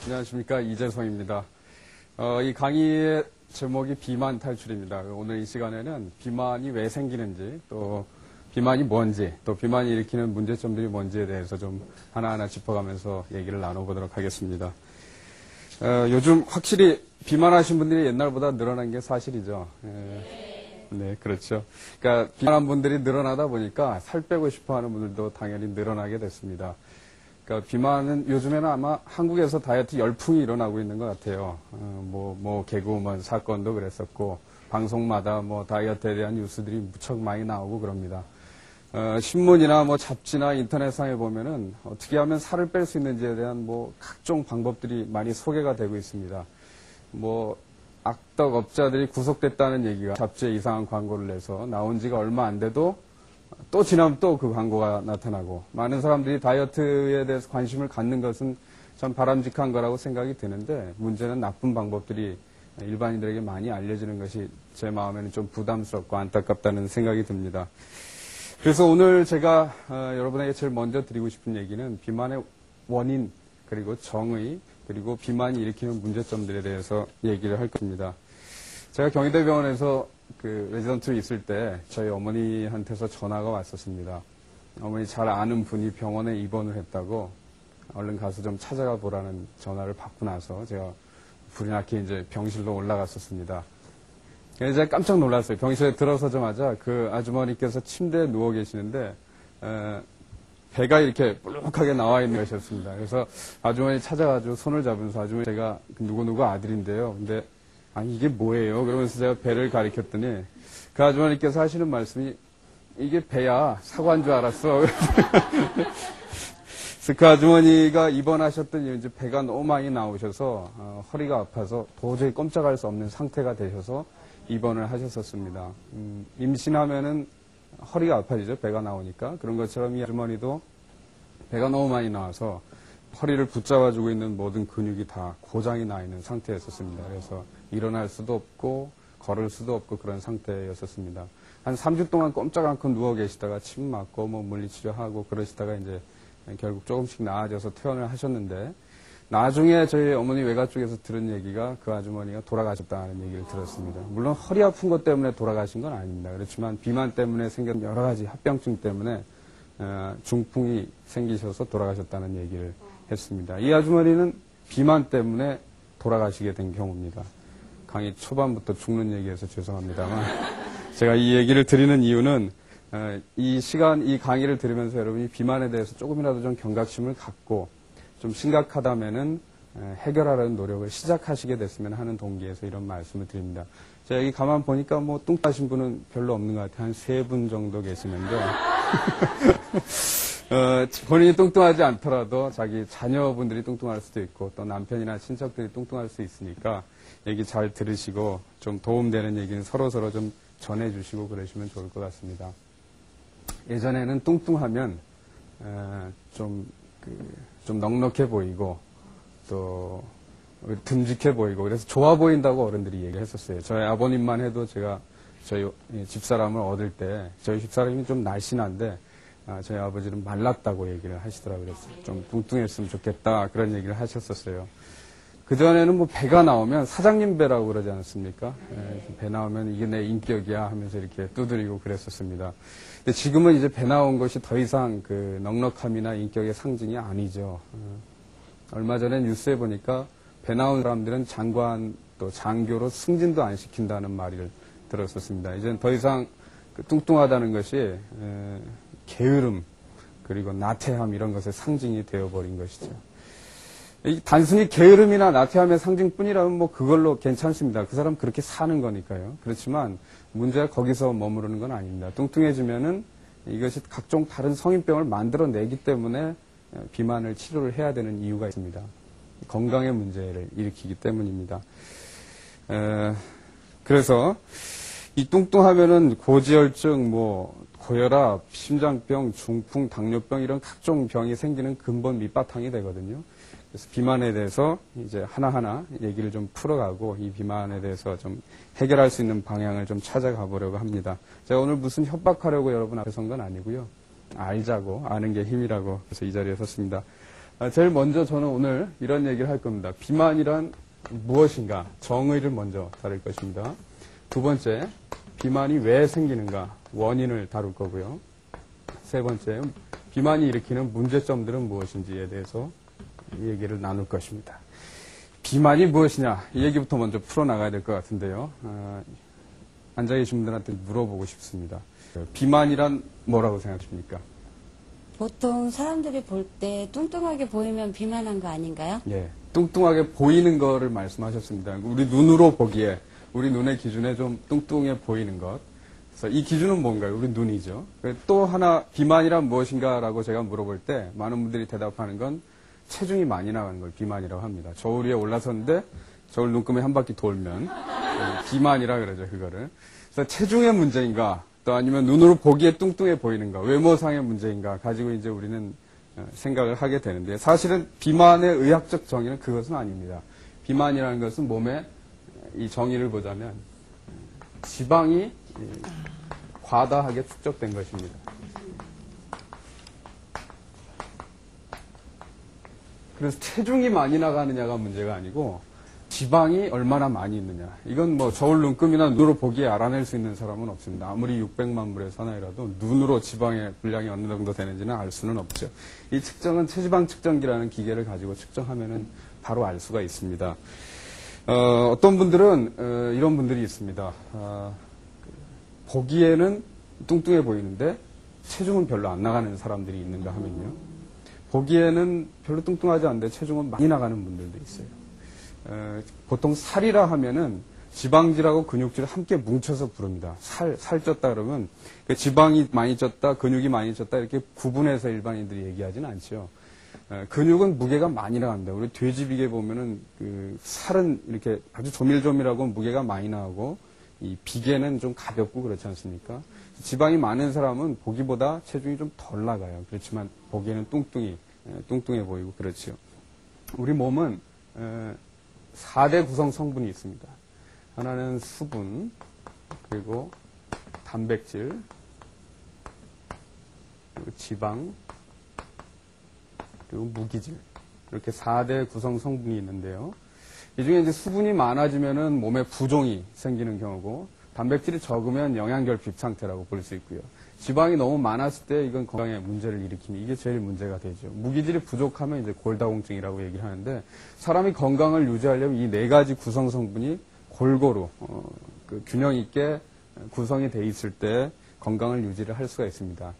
안녕하십니까. 이재성입니다. 이 강의의 제목이 비만 탈출입니다. 오늘 이 시간에는 비만이 왜 생기는지, 또 비만이 뭔지, 또 비만이 일으키는 문제점들이 뭔지에 대해서 좀 하나하나 짚어가면서 얘기를 나눠보도록 하겠습니다. 요즘 확실히 비만하신 분들이 옛날보다 늘어난 게 사실이죠. 네, 그렇죠. 그러니까 비만한 분들이 늘어나다 보니까 살 빼고 싶어 하는 분들도 당연히 늘어나게 됐습니다. 그러니까 비만은 요즘에는 아마 한국에서 다이어트 열풍이 일어나고 있는 것 같아요. 개그우먼 사건도 그랬었고, 방송마다 다이어트에 대한 뉴스들이 무척 많이 나오고 그럽니다. 신문이나 잡지나 인터넷상에 보면은 어떻게 하면 살을 뺄 수 있는지에 대한 각종 방법들이 많이 소개가 되고 있습니다. 악덕업자들이 구속됐다는 얘기가 잡지에 이상한 광고를 내서 나온 지가 얼마 안 돼도 또 지나면 또 그 광고가 나타나고, 많은 사람들이 다이어트에 대해서 관심을 갖는 것은 참 바람직한 거라고 생각이 드는데, 문제는 나쁜 방법들이 일반인들에게 많이 알려지는 것이 제 마음에는 좀 부담스럽고 안타깝다는 생각이 듭니다. 그래서 오늘 제가 여러분에게 제일 먼저 드리고 싶은 얘기는 비만의 원인, 그리고 정의, 그리고 비만이 일으키는 문제점들에 대해서 얘기를 할 겁니다. 제가 경희대병원에서 레지던트로 있을 때 저희 어머니한테서 전화가 왔었습니다. 어머니 잘 아는 분이 병원에 입원을 했다고 얼른 가서 좀 찾아가 보라는 전화를 받고 나서 제가 불이 나게 이제 병실로 올라갔었습니다. 그래서 제가 깜짝 놀랐어요. 병실에 들어서자마자 그 아주머니께서 침대에 누워 계시는데 배가 이렇게 볼록하게 나와 있는 것이었습니다. 그래서 아주머니 찾아가지고 손을 잡으면서, 아주머니 제가 누구누구 아들인데요. 근데 아니 이게 뭐예요? 그러면서 제가 배를 가리켰더니 그 아주머니께서 하시는 말씀이, 이게 배야, 사과인 줄 알았어. 그래서 그 아주머니가 입원하셨던 이유, 이제 배가 너무 많이 나오셔서 허리가 아파서 도저히 꼼짝할 수 없는 상태가 되셔서 입원을 하셨었습니다. 임신하면은 허리가 아파지죠, 배가 나오니까. 그런 것처럼 이 아주머니도 배가 너무 많이 나와서 허리를 붙잡아주고 있는 모든 근육이 다 고장이 나 있는 상태였었습니다. 그래서 일어날 수도 없고 걸을 수도 없고 그런 상태였었습니다. 한 3주 동안 꼼짝 않고 누워 계시다가 침 맞고 물리치료하고 그러시다가 이제 결국 조금씩 나아져서 퇴원을 하셨는데, 나중에 저희 어머니 외가 쪽에서 들은 얘기가 그 아주머니가 돌아가셨다는 얘기를 들었습니다. 물론 허리 아픈 것 때문에 돌아가신 건 아닙니다. 그렇지만 비만 때문에 생긴 여러 가지 합병증 때문에 중풍이 생기셔서 돌아가셨다는 얘기를 했습니다. 이 아주머니는 비만 때문에 돌아가시게 된 경우입니다. 강의 초반부터 죽는 얘기해서 죄송합니다만 제가 이 얘기를 드리는 이유는 이 강의를 들으면서 여러분이 비만에 대해서 조금이라도 좀 경각심을 갖고 좀 심각하다면은 해결하려는 노력을 시작하시게 됐으면 하는 동기에서 이런 말씀을 드립니다. 제가 여기 가만 보니까 뚱뚱하신 분은 별로 없는 것 같아요. 한 3분 정도 계시는데 본인이 뚱뚱하지 않더라도 자기 자녀분들이 뚱뚱할 수도 있고 또 남편이나 친척들이 뚱뚱할 수 있으니까 얘기 잘 들으시고 좀 도움되는 얘기는 서로서로 좀 전해주시고 그러시면 좋을 것 같습니다. 예전에는 뚱뚱하면 좀 넉넉해 보이고 또 듬직해 보이고 그래서 좋아 보인다고 어른들이 얘기했었어요. 저희 아버님만 해도 제가 저희 집사람을 얻을 때 저희 집사람이 좀 날씬한데 저희 아버지는 말랐다고 얘기를 하시더라고요. 그래서 좀 뚱뚱했으면 좋겠다 그런 얘기를 하셨었어요. 그전에는 배가 나오면 사장님 배라고 그러지 않았습니까? 배 나오면 이게 내 인격이야 하면서 이렇게 두드리고 그랬었습니다. 근데 지금은 이제 배 나온 것이 더 이상 그 넉넉함이나 인격의 상징이 아니죠. 얼마 전에 뉴스에 보니까 배 나온 사람들은 장관 또 장교로 승진도 안 시킨다는 말을 들었었습니다. 이제는 더 이상 뚱뚱하다는 것이 게으름 그리고 나태함 이런 것의 상징이 되어버린 것이죠. 단순히 게으름이나 나태함의 상징뿐이라면 그걸로 괜찮습니다. 그 사람 그렇게 사는 거니까요. 그렇지만 문제가 거기서 머무르는 건 아닙니다. 뚱뚱해지면은 이것이 각종 다른 성인병을 만들어내기 때문에 비만을 치료를 해야 되는 이유가 있습니다. 건강의 문제를 일으키기 때문입니다. 그래서 이 뚱뚱하면은 고지혈증, 고혈압, 심장병, 중풍, 당뇨병 이런 각종 병이 생기는 근본 밑바탕이 되거든요. 그래서 비만에 대해서 이제 하나하나 얘기를 좀 풀어가고 이 비만에 대해서 좀 해결할 수 있는 방향을 좀 찾아가 보려고 합니다. 제가 오늘 무슨 협박하려고 여러분 앞에 선 건 아니고요. 알자고, 아는 게 힘이라고 그래서 이 자리에 섰습니다. 제일 먼저 저는 오늘 이런 얘기를 할 겁니다. 비만이란 무엇인가? 정의를 먼저 다룰 것입니다. 두 번째, 비만이 왜 생기는가? 원인을 다룰 거고요. 세 번째, 비만이 일으키는 문제점들은 무엇인지에 대해서 얘기를 나눌 것입니다. 비만이 무엇이냐? 이 얘기부터 먼저 풀어나가야 될 것 같은데요. 앉아 계신 분들한테 물어보고 싶습니다. 비만이란 뭐라고 생각하십니까? 보통 사람들이 볼 때 뚱뚱하게 보이면 비만한 거 아닌가요? 예, 뚱뚱하게 보이는 거를 말씀하셨습니다. 우리 눈으로 보기에, 우리 눈의 기준에 좀 뚱뚱해 보이는 것. 그래서 이 기준은 뭔가요? 우리 눈이죠. 또 하나, 비만이란 무엇인가라고 제가 물어볼 때 많은 분들이 대답하는 건 체중이 많이 나가는 걸 비만이라고 합니다. 저울 위에 올라섰는데 저울 눈금에 한 바퀴 돌면 비만이라 그러죠, 그거를. 그래서 체중의 문제인가, 또 아니면 눈으로 보기에 뚱뚱해 보이는가, 외모상의 문제인가 가지고 이제 우리는 생각을 하게 되는데, 사실은 비만의 의학적 정의는 그것은 아닙니다. 비만이라는 것은 몸에 이 정의를 보자면 지방이 과다하게 축적된 것입니다. 그래서 체중이 많이 나가느냐가 문제가 아니고 지방이 얼마나 많이 있느냐. 이건 뭐 저울 눈금이나 눈으로 보기에 알아낼 수 있는 사람은 없습니다. 아무리 600만 불의 사나이라도 눈으로 지방의 분량이 어느 정도 되는지는 알 수는 없죠. 이 측정은 체지방 측정기라는 기계를 가지고 측정하면은 바로 알 수가 있습니다. 어떤 분들은 이런 분들이 있습니다. 보기에는 뚱뚱해 보이는데 체중은 별로 안 나가는 사람들이 있는가 하면요. 보기에는 별로 뚱뚱하지 않은데 체중은 많이 나가는 분들도 있어요. 보통 살이라 하면은 지방질하고 근육질을 함께 뭉쳐서 부릅니다. 살쪘다 그러면 지방이 많이 쪘다, 근육이 많이 쪘다 이렇게 구분해서 일반인들이 얘기하지는 않죠. 근육은 무게가 많이 나갑니다. 우리 돼지 비계 보면은 그 살은 이렇게 아주 조밀조밀하고 무게가 많이 나가고 이 비계는 좀 가볍고 그렇지 않습니까? 지방이 많은 사람은 보기보다 체중이 좀 덜 나가요. 그렇지만 보기에는 뚱뚱해 보이고 그렇죠. 우리 몸은 4대 구성 성분이 있습니다. 하나는 수분, 그리고 단백질, 그리고 지방, 그리고 무기질. 이렇게 4대 구성 성분이 있는데요. 이 중에 이제 수분이 많아지면은 몸에 부종이 생기는 경우고, 단백질이 적으면 영양결핍 상태라고 볼 수 있고요. 지방이 너무 많았을 때 이건 건강에 문제를 일으키니 이게 제일 문제가 되죠. 무기질이 부족하면 이제 골다공증이라고 얘기를 하는데, 사람이 건강을 유지하려면 이 4가지 구성 성분이 골고루 균형 있게 구성이 돼 있을 때 건강을 유지를 할 수가 있습니다.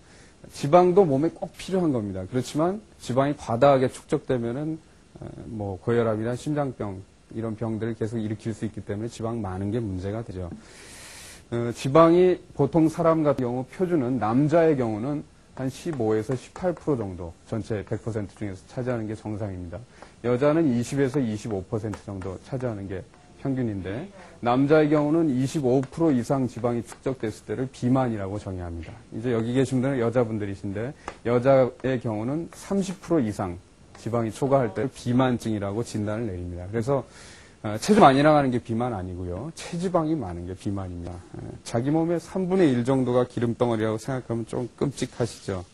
지방도 몸에 꼭 필요한 겁니다. 그렇지만 지방이 과다하게 축적되면은 뭐 고혈압이나 심장병 이런 병들을 계속 일으킬 수 있기 때문에 지방 많은 게 문제가 되죠. 지방이 보통 사람 같은 경우 표준은 남자의 경우는 한 15에서 18% 정도 전체 100% 중에서 차지하는 게 정상입니다. 여자는 20에서 25% 정도 차지하는 게 평균인데, 남자의 경우는 25% 이상 지방이 축적됐을 때를 비만이라고 정의합니다. 이제 여기 계신 분들은 여자분들이신데, 여자의 경우는 30% 이상 지방이 초과할 때 비만증이라고 진단을 내립니다. 그래서 체중 많이 나가는 게 비만 아니고요. 체지방이 많은 게 비만입니다. 자기 몸의 3분의 1 정도가 기름덩어리라고 생각하면 좀 끔찍하시죠.